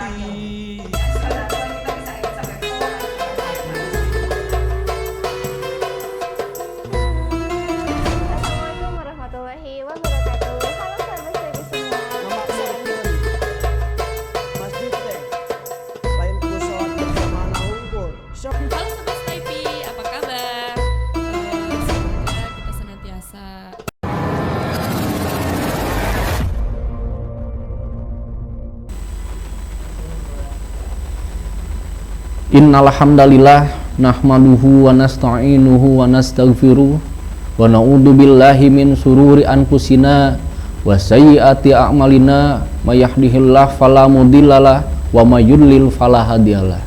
Assalamualaikum warahmatullahi wabarakatuh. Halo sahabat Stepi semua. Masjid teh lain ku sholat berjamaah unggul. Halo Sobat Stepi, apa kabar? Semoga kita senantiasa Innal hamdalillah nahmaduhu wa nasta'inuhu wa nastaghfiruh wa na'udzu billahi min sururi anfusina wa sayyiati a'malina may yahdihillahu fala mudhillalah wa may yudlil fala hadiyalah.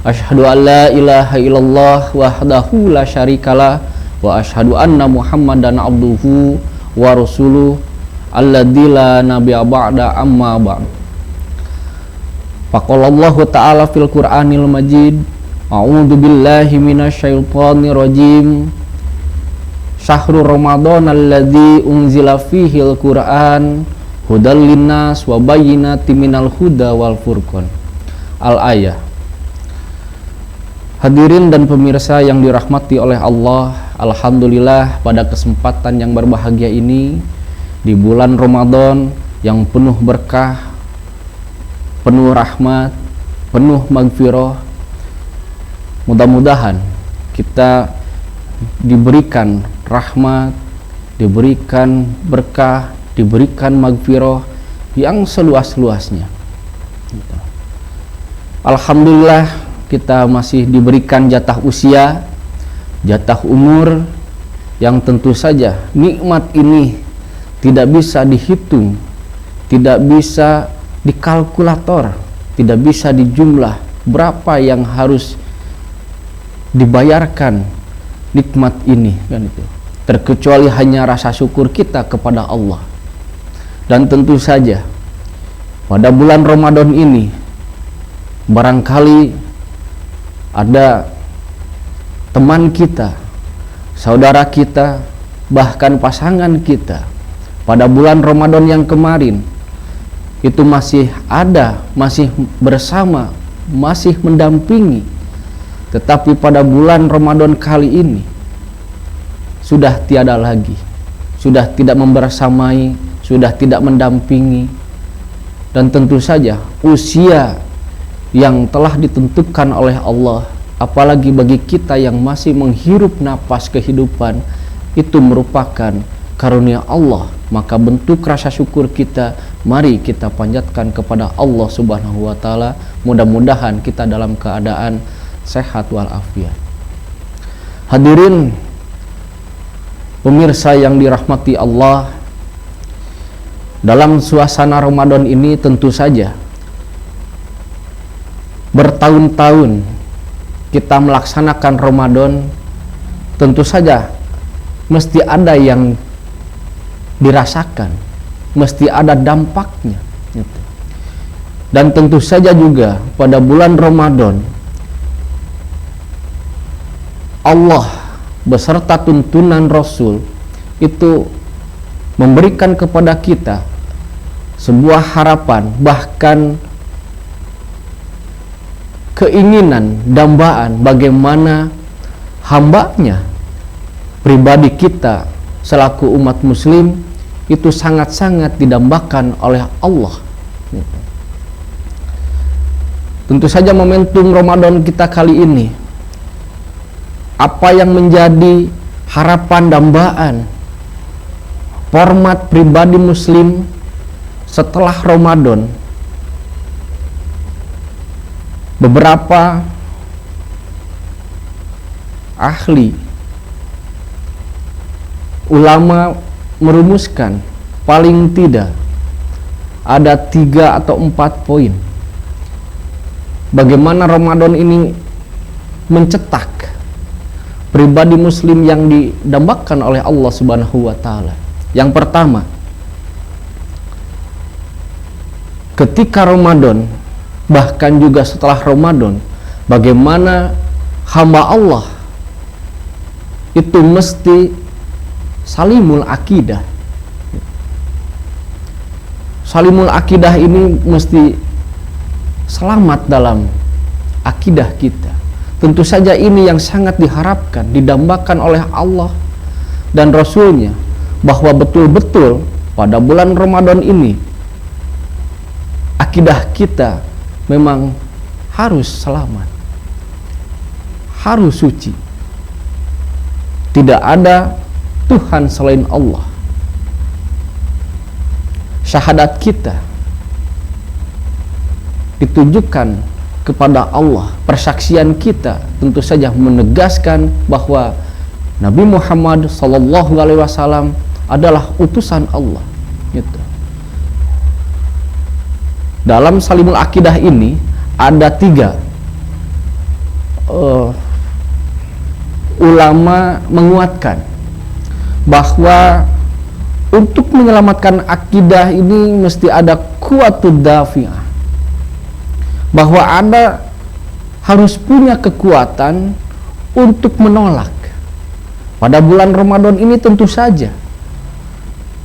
Asyhadu an la ilaha illallah wahdahu la syarikalah wa asyhadu anna Muhammadan abduhu wa rasuluh alladzi la nabiyya ba'da amma ba'd. Faqalallahu ta'ala fil Qur'anil Majid, a'udzu billahi minasyaitonir rajim. Syahrul Ramadan alladzi unzila fihil Qur'an hudal linnas wa bayyinatin minal huda wal furqan. Al-ayah. Hadirin dan pemirsa yang dirahmati oleh Allah, alhamdulillah pada kesempatan yang berbahagia ini di bulan Ramadan yang penuh berkah, penuh rahmat, penuh magfirah. Mudah-mudahan kita diberikan rahmat, diberikan berkah, diberikan magfirah yang seluas-luasnya. Alhamdulillah kita masih diberikan jatah usia, jatah umur yang tentu saja nikmat ini tidak bisa dihitung, tidak bisa dikalkulator, tidak bisa dijumlah berapa yang harus dibayarkan nikmat ini, kan itu. Terkecuali hanya rasa syukur kita kepada Allah. Dan tentu saja pada bulan Ramadan ini barangkali ada teman kita, saudara kita, bahkan pasangan kita pada bulan Ramadan yang kemarin itu masih ada, masih bersama, masih mendampingi. Tetapi pada bulan Ramadan kali ini sudah tiada lagi, sudah tidak membersamai, sudah tidak mendampingi. Dan tentu saja usia yang telah ditentukan oleh Allah, apalagi bagi kita yang masih menghirup napas kehidupan, itu merupakan karunia Allah. Maka bentuk rasa syukur kita, mari kita panjatkan kepada Allah Subhanahu wa Ta'ala. Mudah-mudahan kita dalam keadaan sehat walafiat. Hadirin pemirsa yang dirahmati Allah, dalam suasana Ramadan ini tentu saja bertahun-tahun kita melaksanakan Ramadan, tentu saja mesti ada yang dirasakan, mesti ada dampaknya gitu. Dan tentu saja juga pada bulan Ramadan Allah beserta tuntunan Rasul itu memberikan kepada kita sebuah harapan, bahkan keinginan, dambaan bagaimana hambanya pribadi kita selaku umat muslim itu sangat-sangat didambakan oleh Allah. Tentu saja momentum Ramadan kita kali ini, apa yang menjadi harapan dambaan format pribadi muslim setelah Ramadan. Beberapa ahli ulama merumuskan paling tidak ada 3 atau 4 poin bagaimana Ramadan ini mencetak pribadi muslim yang didambakan oleh Allah Subhanahu wa Ta'ala. Yang pertama, ketika Ramadan, bahkan juga setelah Ramadan, bagaimana hamba Allah itu mesti salimul akidah. Salimul akidah ini mesti selamat dalam akidah kita. Tentu saja ini yang sangat diharapkan, didambakan oleh Allah dan Rasul-Nya, bahwa betul-betul pada bulan Ramadan ini akidah kita memang harus selamat, harus suci. Tidak ada Tuhan selain Allah. Syahadat kita ditujukan kepada Allah. Persaksian kita tentu saja menegaskan bahwa Nabi Muhammad SAW adalah utusan Allah. Gitu. Dalam Salimul Aqidah ini ada 3 ulama menguatkan bahwa untuk menyelamatkan akidah ini mesti ada kuatud dafi'ah, bahwa Anda harus punya kekuatan untuk menolak. Pada bulan Ramadan ini tentu saja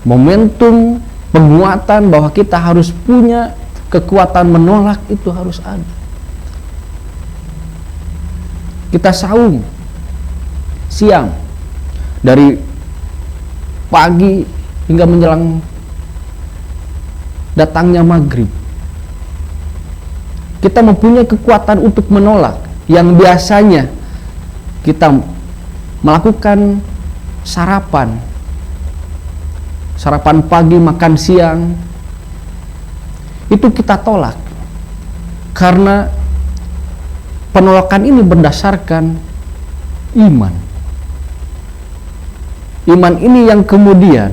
momentum penguatan bahwa kita harus punya kekuatan menolak itu harus ada. Kita saum siang dari pagi hingga menjelang datangnya maghrib. Kita mempunyai kekuatan untuk menolak yang biasanya kita melakukan sarapan pagi, makan siang, itu kita tolak karena penolakan ini berdasarkan iman. Iman ini yang kemudian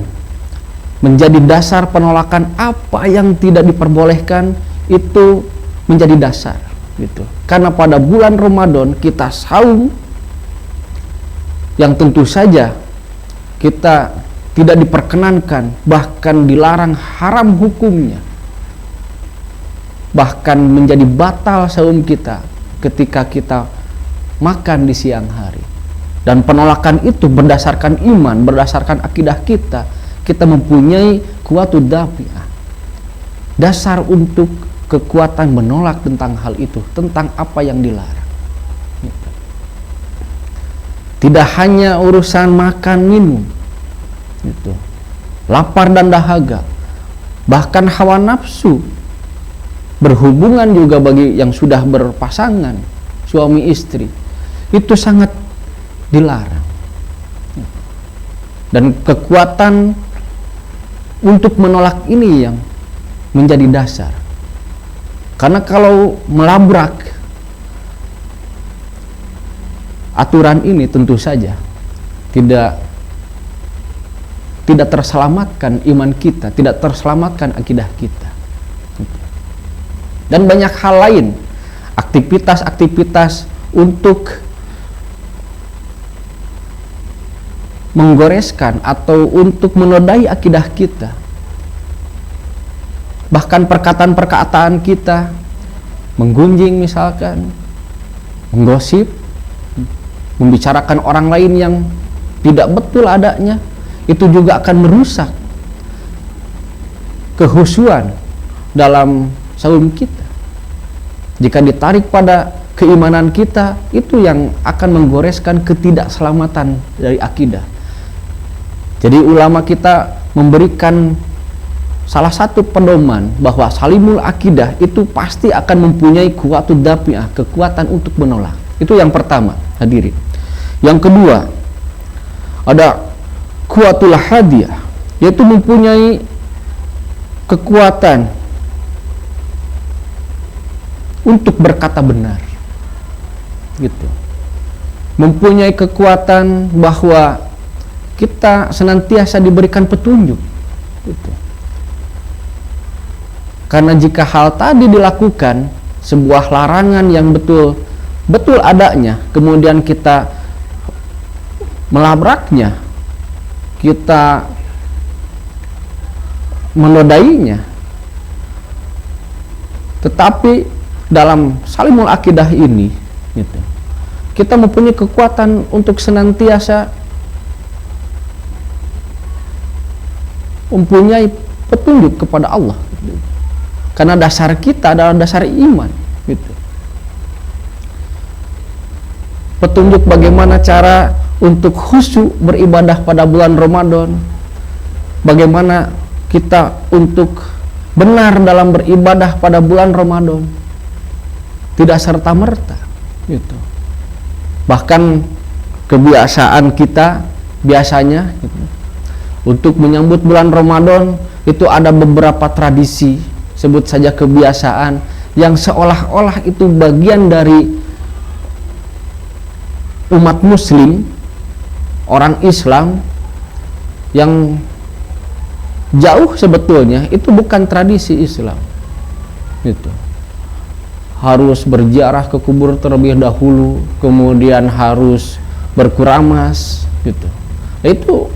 menjadi dasar penolakan apa yang tidak diperbolehkan, itu menjadi dasar gitu. Karena pada bulan Ramadan kita saum yang tentu saja kita tidak diperkenankan, bahkan dilarang, haram hukumnya, bahkan menjadi batal saum kita ketika kita makan di siang hari. Dan penolakan itu berdasarkan iman, berdasarkan akidah kita. Kita mempunyai kuatud dafi'ah, dasar untuk kekuatan menolak tentang hal itu, tentang apa yang dilarang. Tidak hanya urusan makan minum, lapar dan dahaga, bahkan hawa nafsu berhubungan juga bagi yang sudah berpasangan, suami istri, itu sangat dilarang. Dan kekuatan untuk menolak ini yang menjadi dasar. Karena kalau melabrak aturan ini tentu saja tidak terselamatkan iman kita, tidak terselamatkan akidah kita. Dan banyak hal lain, aktivitas-aktivitas untuk menggoreskan atau untuk menodai akidah kita, bahkan perkataan-perkataan kita, menggunjing misalkan, menggosip, membicarakan orang lain yang tidak betul adanya, itu juga akan merusak kehusuan dalam saum kita. Jika ditarik pada keimanan kita, itu yang akan menggoreskan ketidakselamatan dari akidah. Jadi ulama kita memberikan salah satu pedoman bahwa salimul akidah itu pasti akan mempunyai kuatud dafi'ah, kekuatan untuk menolak. Itu yang pertama, hadirin. Yang kedua, ada kuatul hadiyah, yaitu mempunyai kekuatan untuk berkata benar. Gitu. Mempunyai kekuatan bahwa kita senantiasa diberikan petunjuk. Gitu. Karena jika hal tadi dilakukan, sebuah larangan yang betul adanya, kemudian kita melabraknya, kita menodainya, tetapi dalam salimul akidah ini, gitu, kita mempunyai kekuatan untuk senantiasa mempunyai petunjuk kepada Allah. Karena dasar kita adalah dasar iman. gitu. Petunjuk bagaimana cara untuk khusyuk beribadah pada bulan Ramadan, bagaimana kita untuk benar dalam beribadah pada bulan Ramadan, tidak serta-merta gitu. Bahkan kebiasaan kita biasanya gitu, untuk menyambut bulan Ramadan itu ada beberapa tradisi, sebut saja kebiasaan yang seolah-olah itu bagian dari umat muslim, orang Islam, yang jauh sebetulnya itu bukan tradisi Islam gitu. Harus berziarah ke kubur terlebih dahulu, kemudian harus berkuramas gitu. Itu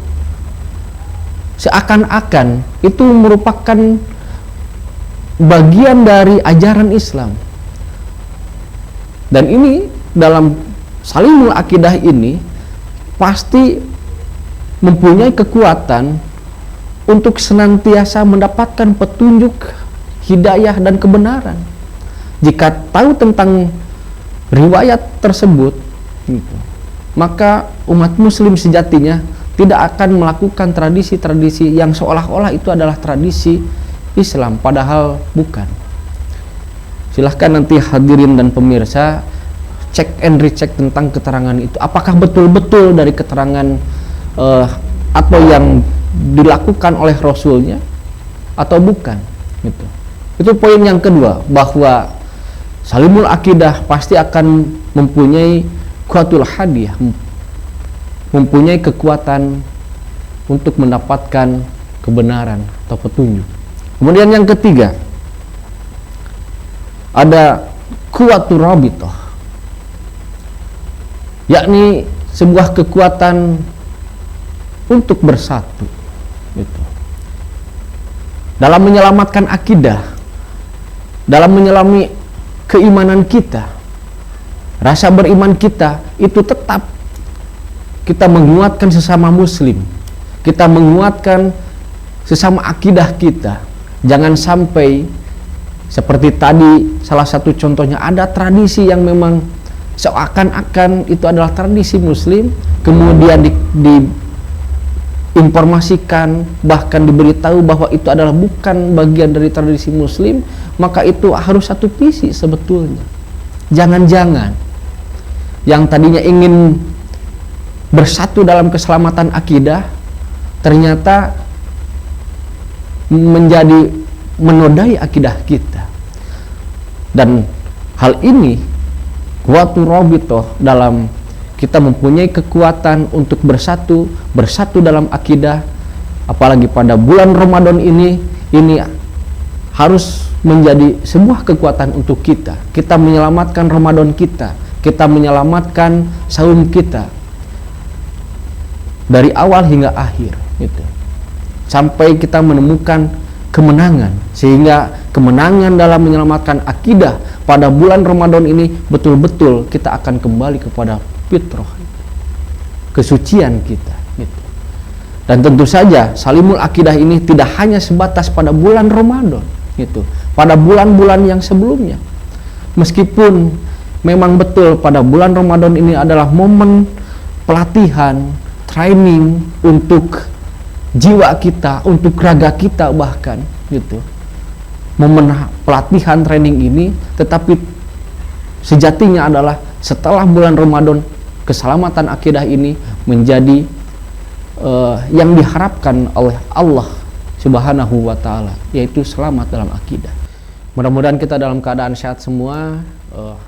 seakan-akan itu merupakan bagian dari ajaran Islam. Dan ini dalam Salimul Aqidah ini pasti mempunyai kekuatan untuk senantiasa mendapatkan petunjuk, hidayah dan kebenaran. Jika tahu tentang riwayat tersebut gitu, maka umat muslim sejatinya tidak akan melakukan tradisi-tradisi yang seolah-olah itu adalah tradisi Islam, padahal bukan. Silahkan nanti hadirin dan pemirsa cek and recheck tentang keterangan itu, apakah betul-betul dari keterangan atau yang dilakukan oleh Rasulnya atau bukan gitu. Itu poin yang kedua, bahwa Salimul Aqidah pasti akan mempunyai kuatul hadiah, mempunyai kekuatan untuk mendapatkan kebenaran atau petunjuk. Kemudian yang ketiga, ada kuatul rabithah, yakni sebuah kekuatan untuk bersatu gitu. Dalam menyelamatkan akidah, dalam menyelami keimanan kita, rasa beriman kita itu tetap kita menguatkan sesama muslim, kita menguatkan sesama akidah kita. Jangan sampai seperti tadi salah satu contohnya, ada tradisi yang memang seakan-akan itu adalah tradisi muslim, kemudian diinformasikan, bahkan diberitahu bahwa itu adalah bukan bagian dari tradisi muslim, maka itu harus satu visi sebetulnya. Jangan-jangan yang tadinya ingin bersatu dalam keselamatan akidah ternyata menjadi menodai akidah kita. Dan hal ini kuatul rabithah, dalam kita mempunyai kekuatan untuk bersatu dalam akidah, apalagi pada bulan Ramadan ini harus menjadi sebuah kekuatan untuk kita. Kita menyelamatkan Ramadan kita menyelamatkan saum kita dari awal hingga akhir gitu. Sampai kita menemukan kemenangan, sehingga kemenangan dalam menyelamatkan akidah pada bulan Ramadan ini betul-betul kita akan kembali kepada fitrah, kesucian kita gitu. Dan tentu saja Salimul Aqidah ini tidak hanya sebatas pada bulan Ramadan gitu, pada bulan-bulan yang sebelumnya. Meskipun memang betul pada bulan Ramadan ini adalah momen pelatihan, training untuk jiwa kita, untuk raga kita bahkan gitu. Momen pelatihan training ini, tetapi sejatinya adalah setelah bulan Ramadan, keselamatan akidah ini menjadi yang diharapkan oleh Allah Subhanahu wa Ta'ala, yaitu selamat dalam akidah. Mudah-mudahan kita dalam keadaan sehat semua.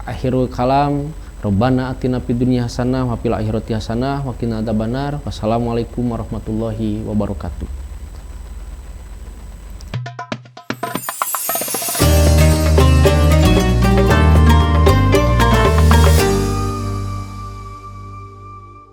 Akhirul kalam, Rabbana atina fid dunya hasanah wa fil akhirati hasanah wa qina adzabannar. Wassalamualaikum warahmatullahi wabarakatuh.